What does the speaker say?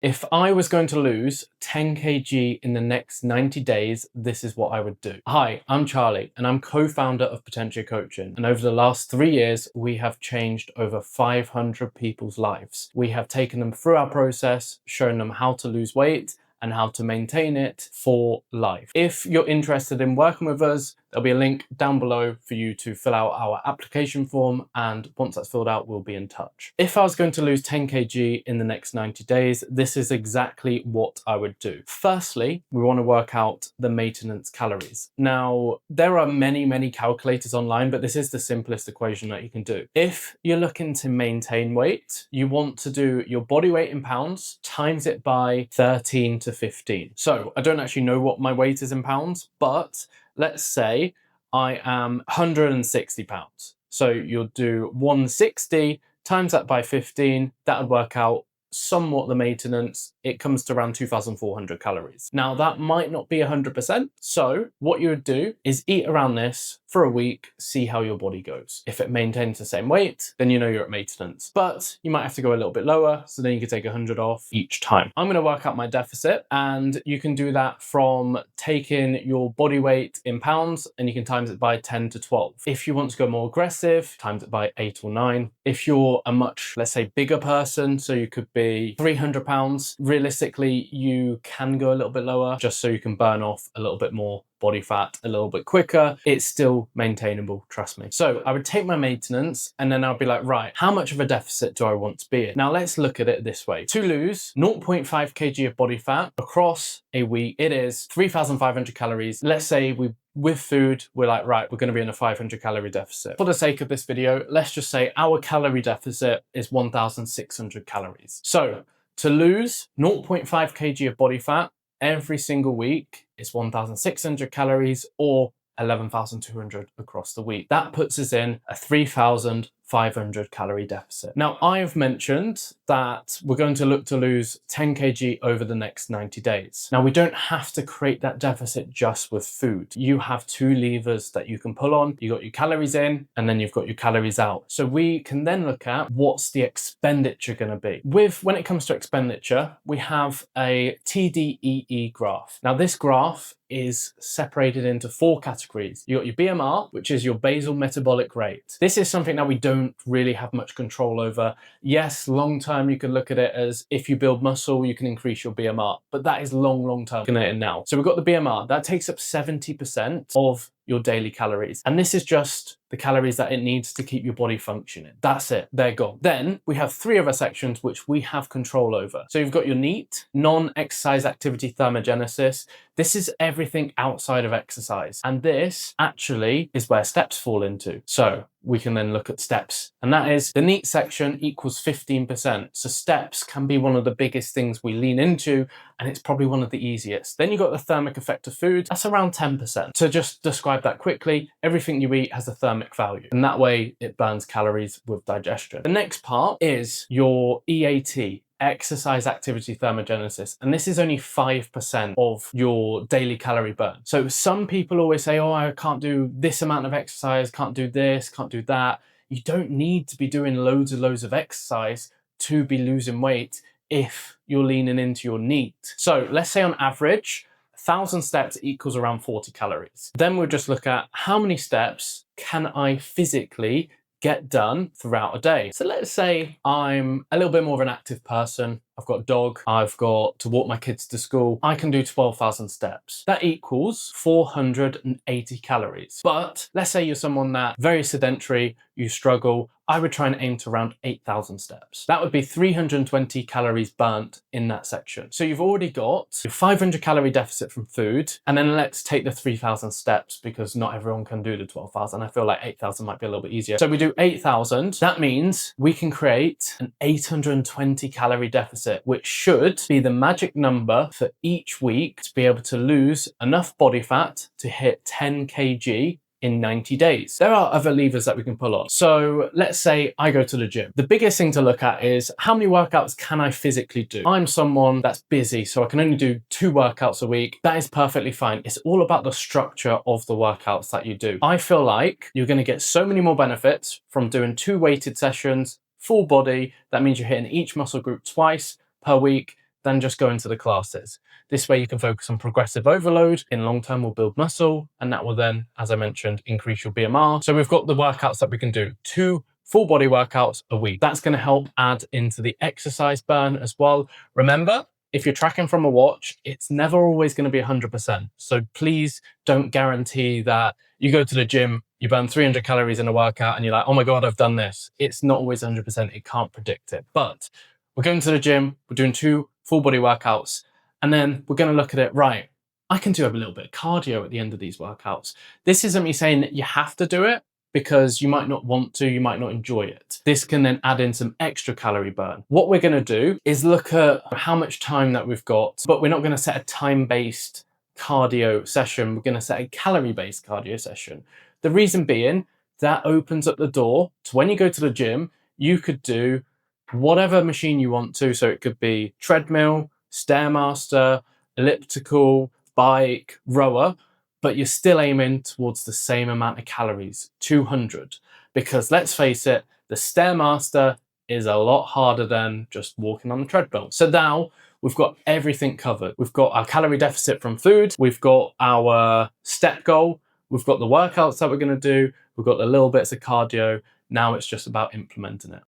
If I was going to lose 10 kg in the next 90 days, this is what I would do. Hi, I'm Charlie and I'm co-founder of Potentia Coaching. And over the last 3 years, we have changed over 500 people's lives. We have taken them through our process, shown them how to lose weight and how to maintain it for life. If you're interested in working with us, there'll be a link down below for you to fill out our application form, and once that's filled out, we'll be in touch. If I was going to lose 10 kg in the next 90 days, this is exactly what I would do. Firstly, we want to work out the maintenance calories. Now, there are many calculators online, but this is the simplest equation that you can do. If you're looking to maintain weight, you want to do your body weight in pounds times it by 13 to 15. So I don't actually know what my weight is in pounds, but let's say I am 160 pounds. So you'll do 160 times that by 15. That would work out somewhat the maintenance. It comes to around 2,400 calories. Now that might not be 100%. So what you would do is eat around this for a week, see how your body goes. If it maintains the same weight, then you know you're at maintenance. But you might have to go a little bit lower, so then you can take 100 off each time. I'm gonna work out my deficit, and you can do that from taking your body weight in pounds, and you can times it by 10 to 12. If you want to go more aggressive, times it by 8 or 9. If you're a much, let's say, bigger person, so you could be 300 pounds, realistically, you can go a little bit lower, just so you can burn off a little bit more body fat a little bit quicker. It's still maintainable, trust me. So I would take my maintenance and then I'll be like, right, how much of a deficit do I want to be in? Now let's look at it this way. To lose 0.5 kg of body fat across a week, it is 3,500 calories. Let's say with food, we're like, right, we're going to be in a 500 calorie deficit. For the sake of this video, let's just say our calorie deficit is 1,600 calories. So to lose 0.5 kg of body fat every single week is 1,600 calories or 11,200 across the week. That puts us in a 3,500 calorie deficit. Now, I've mentioned that we're going to look to lose 10 kg over the next 90 days. Now, we don't have to create that deficit just with food. You have two levers that you can pull on. You got your calories in and then you've got your calories out. So we can then look at what's the expenditure going to be. When it comes to expenditure, we have a TDEE graph. Now, this graph is separated into 4 categories. You got your BMR, which is your basal metabolic rate. This is something that we don't really have much control over. Yes, long term, you can look at it as if you build muscle, you can increase your BMR, but that is long term. Looking at it now. So we've got the BMR, that takes up 70% of your daily calories. And this is just the calories that it needs to keep your body functioning. That's it, they're gone. Then we have 3 other sections which we have control over. So you've got your NEAT, non-exercise activity thermogenesis. This is everything outside of exercise. And this actually is where steps fall into. So we can then look at steps, and that is the NEAT section equals 15%. So steps can be one of the biggest things we lean into, and it's probably one of the easiest. Then you've got the thermic effect of food, that's around 10%. So just describe that quickly, everything you eat has a thermic value, and that way it burns calories with digestion. The next part is your EAT, exercise activity thermogenesis, and this is only 5% of your daily calorie burn. So some people always say, oh, I can't do this amount of exercise, can't do this, can't do that. You don't need to be doing loads of exercise to be losing weight if you're leaning into your NEAT. So let's say on average 1,000 steps equals around 40 calories. Then we'll just look at how many steps can I physically get done throughout a day. So let's say I'm a little bit more of an active person. I've got a dog, I've got to walk my kids to school. I can do 12,000 steps. That equals 480 calories. But let's say you're someone that very sedentary, you struggle. I would try and aim to around 8,000 steps. That would be 320 calories burnt in that section. So you've already got your 500 calorie deficit from food, and then let's take the 3,000 steps because not everyone can do the 12,000. I feel like 8,000 might be a little bit easier. So we do 8,000. That means we can create an 820 calorie deficit, which should be the magic number for each week to be able to lose enough body fat to hit 10 kg in 90 days. There are other levers that we can pull on. So let's say I go to the gym. The biggest thing to look at is how many workouts can I physically do? I'm someone that's busy, so I can only do 2 workouts a week. That is perfectly fine. It's all about the structure of the workouts that you do. I feel like you're going to get so many more benefits from doing 2 weighted sessions, full body. That means you're hitting each muscle group twice per week. than just going to the classes. This way you can focus on progressive overload. In long term will build muscle, and that will then, as I mentioned, increase your BMR. So we've got the workouts that we can do. 2 full body workouts a week. That's going to help add into the exercise burn as well. Remember, if you're tracking from a watch, it's never always going to be 100%. So please don't guarantee that you go to the gym, you burn 300 calories in a workout and you're like, oh my God, I've done this. It's not always 100%. It can't predict it. But we're going to the gym, we're doing 2 full body workouts, and then we're going to look at it, right, I can do a little bit of cardio at the end of these workouts. This isn't me saying that you have to do it, because you might not want to, you might not enjoy it. This can then add in some extra calorie burn. What we're going to do is look at how much time that we've got, but we're not going to set a time-based cardio session. We're going to set a calorie-based cardio session. The reason being, that opens up the door to when you go to the gym, you could do whatever machine you want to. So it could be treadmill, Stairmaster, elliptical, bike, rower, but you're still aiming towards the same amount of calories, 200. Because let's face it, the Stairmaster is a lot harder than just walking on the treadmill. So now we've got everything covered. We've got our calorie deficit from food, we've got our step goal, we've got the workouts that we're going to do, we've got the little bits of cardio. Now it's just about implementing it.